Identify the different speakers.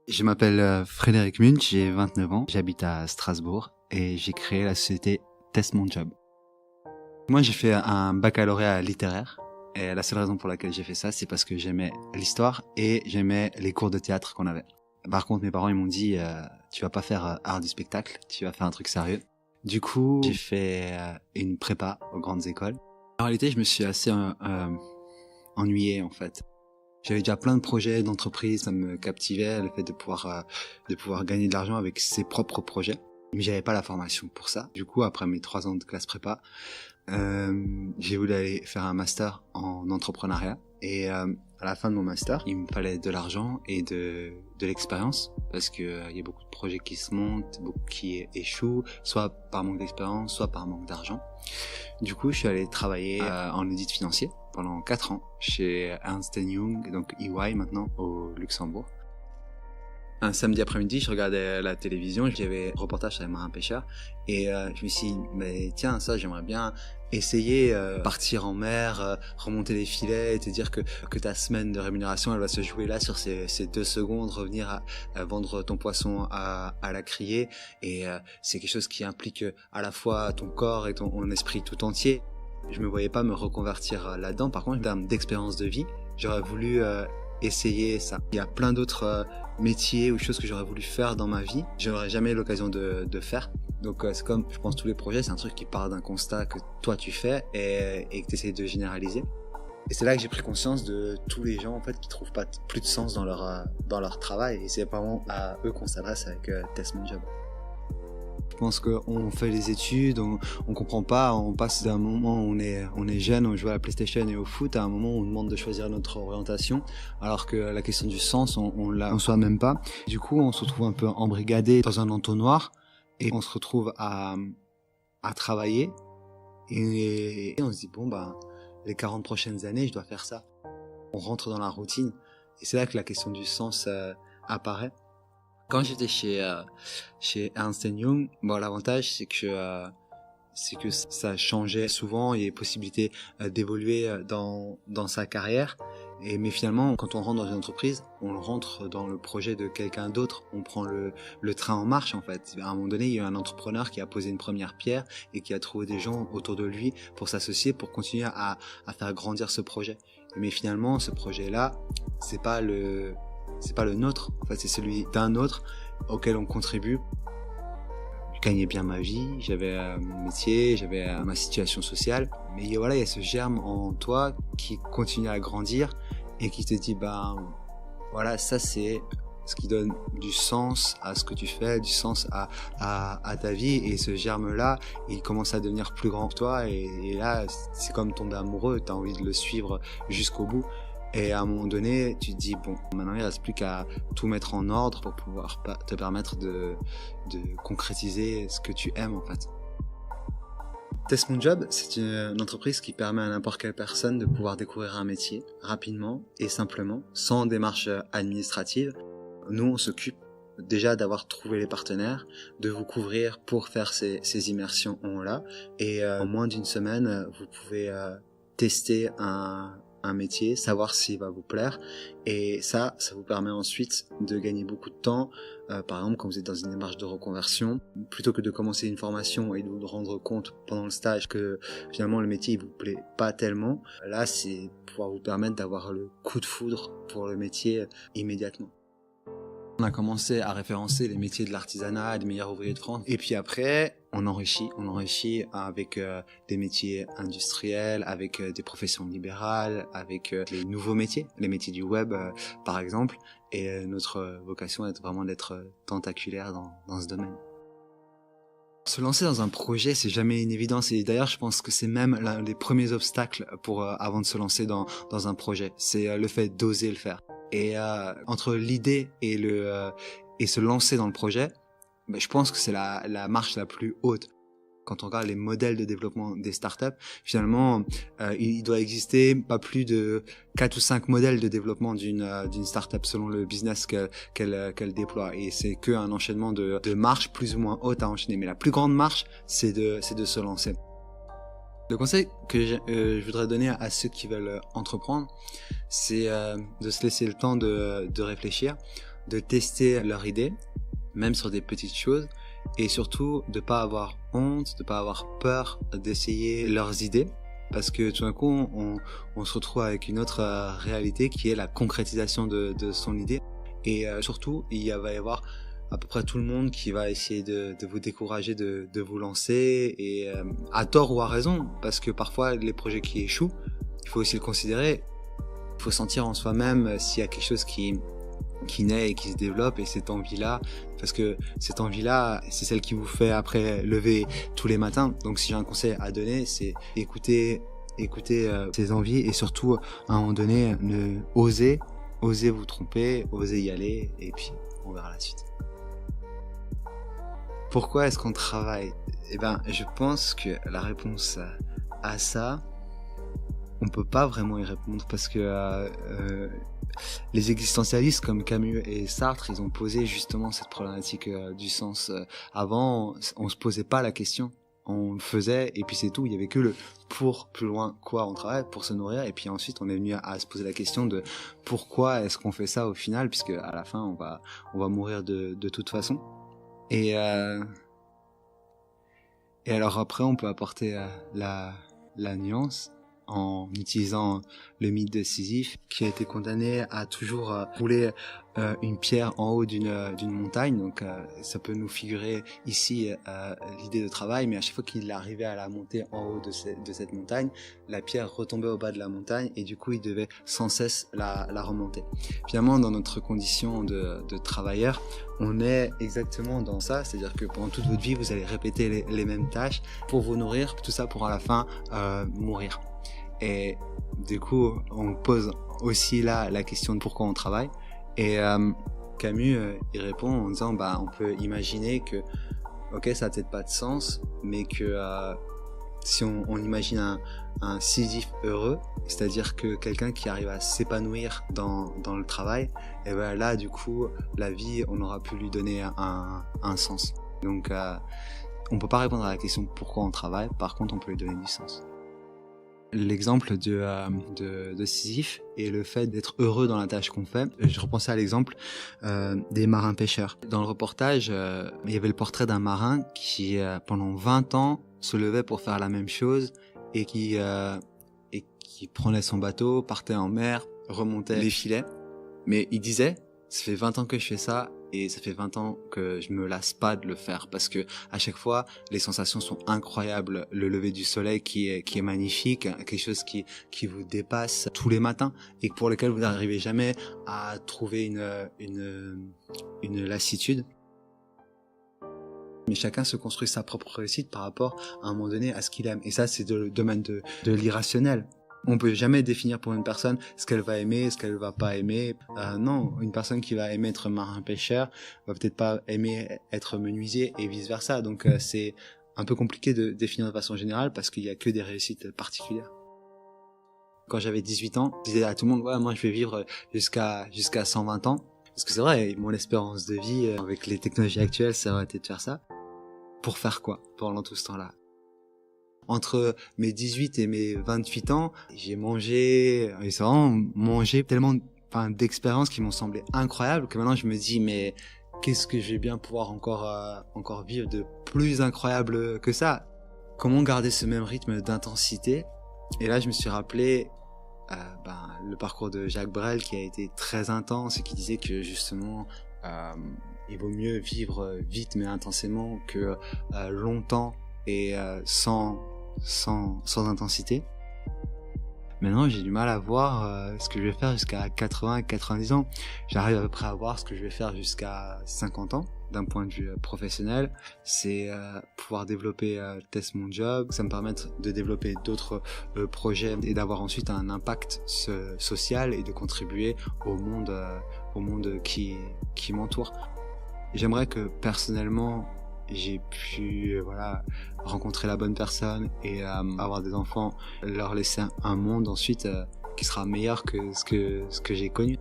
Speaker 1: Je m'appelle Frédéric Munch, j'ai 29 ans, j'habite à Strasbourg et j'ai créé la société Test Mon Job. Moi j'ai fait un baccalauréat littéraire et la seule raison pour laquelle j'ai fait ça c'est parce que j'aimais l'histoire et j'aimais les cours de théâtre qu'on avait. Par contre mes parents ils m'ont dit tu vas pas faire art du spectacle, tu vas faire un truc sérieux. Du coup j'ai fait une prépa aux grandes écoles. En réalité je me suis assez ennuyé en fait. J'avais déjà plein de projets d'entreprise, ça me captivait, le fait de pouvoir gagner de l'argent avec ses propres projets. Mais j'avais pas la formation pour ça. Du coup, après mes 3 ans de classe prépa, j'ai voulu aller faire un master en entrepreneuriat. Et à la fin de mon master, il me fallait de l'argent et de l'expérience parce que il y a beaucoup de projets qui se montent, beaucoup qui échouent, soit par manque d'expérience, soit par manque d'argent. Du coup, je suis allé travailler en audit financier pendant 4 ans chez Ernst Young, donc EY maintenant au Luxembourg. Un samedi après-midi, je regardais la télévision, j'avais un reportage sur les marins pêcheurs et je me suis dit, mais tiens, ça j'aimerais bien essayer partir en mer, remonter les filets et te dire que ta semaine de rémunération elle va se jouer là sur ces 2 secondes, revenir à vendre ton poisson à la criée et c'est quelque chose qui implique à la fois ton corps et ton esprit tout entier. Je me voyais pas me reconvertir là-dedans. Par contre, en termes d'expérience de vie, j'aurais voulu essayer ça. Il y a plein d'autres métiers ou choses que j'aurais voulu faire dans ma vie. Je n'aurais jamais eu l'occasion de faire. Donc c'est comme, je pense, tous les projets, c'est un truc qui part d'un constat que toi tu fais et que tu essaies de généraliser. Et c'est là que j'ai pris conscience de tous les gens en fait qui trouvent pas plus de sens dans leur travail. Et c'est vraiment à eux qu'on s'adresse avec Test Mon Job. Je pense qu'on fait les études, on comprend pas, on passe d'un moment où on est jeune, on joue à la PlayStation et au foot, à un moment où on demande de choisir notre orientation, alors que la question du sens, on l'a en soi même pas. Du coup, on se retrouve un peu embrigadé dans un entonnoir et on se retrouve à travailler et on se dit bon les 40 prochaines années, je dois faire ça. On rentre dans la routine et c'est là que la question du sens apparaît. Quand j'étais chez Ernst Young, l'avantage c'est que ça changeait souvent, il y a possibilité d'évoluer dans sa carrière. Mais finalement, quand on rentre dans une entreprise, on rentre dans le projet de quelqu'un d'autre, on prend le train en marche en fait. À un moment donné, il y a un entrepreneur qui a posé une première pierre et qui a trouvé des gens autour de lui pour s'associer, pour continuer à faire grandir ce projet. Mais finalement, ce projet-là, c'est pas le nôtre, en fait c'est celui d'un autre auquel on contribue. Je gagnais bien ma vie, j'avais mon métier, j'avais ma situation sociale, mais voilà, il y a ce germe en toi qui continue à grandir et qui te dit voilà, ça c'est ce qui donne du sens à ce que tu fais, du sens à ta vie, et ce germe-là, il commence à devenir plus grand que toi et là, c'est comme tomber amoureux, t'as envie de le suivre jusqu'au bout. Et à un moment donné, tu te dis, bon, maintenant il ne reste plus qu'à tout mettre en ordre pour pouvoir te permettre de concrétiser ce que tu aimes en fait. Test Mon Job, c'est une entreprise qui permet à n'importe quelle personne de pouvoir découvrir un métier rapidement et simplement, sans démarche administrative. Nous, on s'occupe déjà d'avoir trouvé les partenaires, de vous couvrir pour faire ces immersions-là. Et en moins d'1 semaine, vous pouvez tester un métier, savoir s'il va vous plaire, et ça vous permet ensuite de gagner beaucoup de temps. Par exemple, quand vous êtes dans une démarche de reconversion, plutôt que de commencer une formation et de vous rendre compte pendant le stage que finalement le métier il vous plaît pas tellement, là c'est pouvoir vous permettre d'avoir le coup de foudre pour le métier immédiatement. On a commencé à référencer les métiers de l'artisanat, les meilleurs ouvriers de France. Et puis après, on enrichit avec des métiers industriels, avec des professions libérales, avec les nouveaux métiers, les métiers du web par exemple. Et notre vocation est vraiment d'être tentaculaire dans ce domaine. Se lancer dans un projet, c'est jamais une évidence. Et d'ailleurs, je pense que c'est même l'un des premiers obstacles avant de se lancer dans un projet. C'est le fait d'oser le faire. Et entre l'idée et se lancer dans le projet, je pense que c'est la marche la plus haute. Quand on regarde les modèles de développement des startups, finalement, il doit exister pas plus de 4 ou 5 modèles de développement d'une startup selon le business qu'elle déploie. Et c'est qu'un enchaînement de marches plus ou moins hautes à enchaîner. Mais la plus grande marche, c'est de se lancer. Le conseil que je voudrais donner à ceux qui veulent entreprendre, c'est de se laisser le temps de réfléchir, de tester leur idée, même sur des petites choses, et surtout de pas avoir honte, de pas avoir peur d'essayer leurs idées, parce que tout d'un coup on se retrouve avec une autre réalité qui est la concrétisation de son idée, et surtout va y avoir à peu près tout le monde qui va essayer de vous décourager de vous lancer, et à tort ou à raison, parce que parfois les projets qui échouent, il faut aussi le considérer, il faut sentir en soi-même s'il y a quelque chose qui naît et qui se développe, et cette envie-là, parce que cette envie-là, c'est celle qui vous fait après lever tous les matins. Donc si j'ai un conseil à donner, c'est écouter ces envies, et surtout à un moment donné, oser vous tromper, oser y aller, et puis on verra la suite. Pourquoi est-ce qu'on travaille ? Eh ben, je pense que la réponse à ça, on peut pas vraiment y répondre, parce que les existentialistes comme Camus et Sartre, ils ont posé justement cette problématique du sens. Avant, on se posait pas la question, on le faisait et puis c'est tout. Il y avait que le pour plus loin quoi on travaille pour se nourrir, et puis ensuite on est venu à se poser la question de pourquoi est-ce qu'on fait ça au final, puisque à la fin on va mourir de toute façon. Et alors après on peut apporter la nuance en utilisant le mythe de Sisyphe, qui a été condamné à toujours rouler une pierre en haut d'une montagne. Donc ça peut nous figurer ici l'idée de travail, mais à chaque fois qu'il arrivait à la monter en haut de cette montagne, la pierre retombait au bas de la montagne, et du coup il devait sans cesse la remonter. Finalement, dans notre condition de travailleur, on est exactement dans ça, c'est-à-dire que pendant toute votre vie, vous allez répéter les mêmes tâches pour vous nourrir, tout ça pour à la fin mourir. Et du coup, on pose aussi là la question de pourquoi on travaille. Et Camus, il répond en disant, on peut imaginer que, ok, ça n'a peut-être pas de sens, mais que si on imagine un Sisyphe heureux, c'est-à-dire que quelqu'un qui arrive à s'épanouir dans le travail, et ben là, du coup, la vie, on aura pu lui donner un sens. Donc, on peut pas répondre à la question pourquoi on travaille, par contre, on peut lui donner du sens. L'exemple de Sisyphe et le fait d'être heureux dans la tâche qu'on fait, je repensais à l'exemple des marins pêcheurs. Dans le reportage, il y avait le portrait d'un marin qui pendant 20 ans se levait pour faire la même chose, et qui prenait son bateau, partait en mer, remontait les filets, mais il disait, ça fait 20 ans que je fais ça, et ça fait 20 ans que je me lasse pas de le faire, parce que à chaque fois les sensations sont incroyables. Le lever du soleil qui est magnifique, quelque chose qui vous dépasse tous les matins, et pour lequel vous n'arrivez jamais à trouver une lassitude. Mais chacun se construit sa propre réussite par rapport à un moment donné à ce qu'il aime, et ça c'est le domaine de l'irrationnel. On peut jamais définir pour une personne ce qu'elle va aimer, ce qu'elle va pas aimer. Non, une personne qui va aimer être marin-pêcheur va peut-être pas aimer être menuisier, et vice versa. Donc c'est un peu compliqué de définir de façon générale, parce qu'il y a que des réussites particulières. Quand j'avais 18 ans, je disais à tout le monde, ouais, moi je vais vivre jusqu'à 120 ans. Parce que c'est vrai, mon espérance de vie avec les technologies actuelles, ça aurait été de faire ça. Pour faire quoi pendant tout ce temps-là? Entre mes 18 et mes 28 ans, j'ai mangé, et c'est vraiment mangé tellement d'expériences qui m'ont semblé incroyables, que maintenant je me dis, mais qu'est-ce que je vais bien pouvoir encore vivre de plus incroyable que ça? Comment garder ce même rythme d'intensité? Et là, je me suis rappelé le parcours de Jacques Brel, qui a été très intense, et qui disait que justement, il vaut mieux vivre vite mais intensément que longtemps et sans intensité. Maintenant, j'ai du mal à voir ce que je vais faire jusqu'à 80-90 ans. J'arrive à peu près à voir ce que je vais faire jusqu'à 50 ans. D'un point de vue professionnel, c'est pouvoir développer Test Mon Job, ça me permet de développer d'autres projets, et d'avoir ensuite un impact social, et de contribuer au monde qui m'entoure. J'aimerais que personnellement j'ai pu rencontrer la bonne personne, et avoir des enfants, leur laisser un monde ensuite qui sera meilleur que ce que j'ai connu.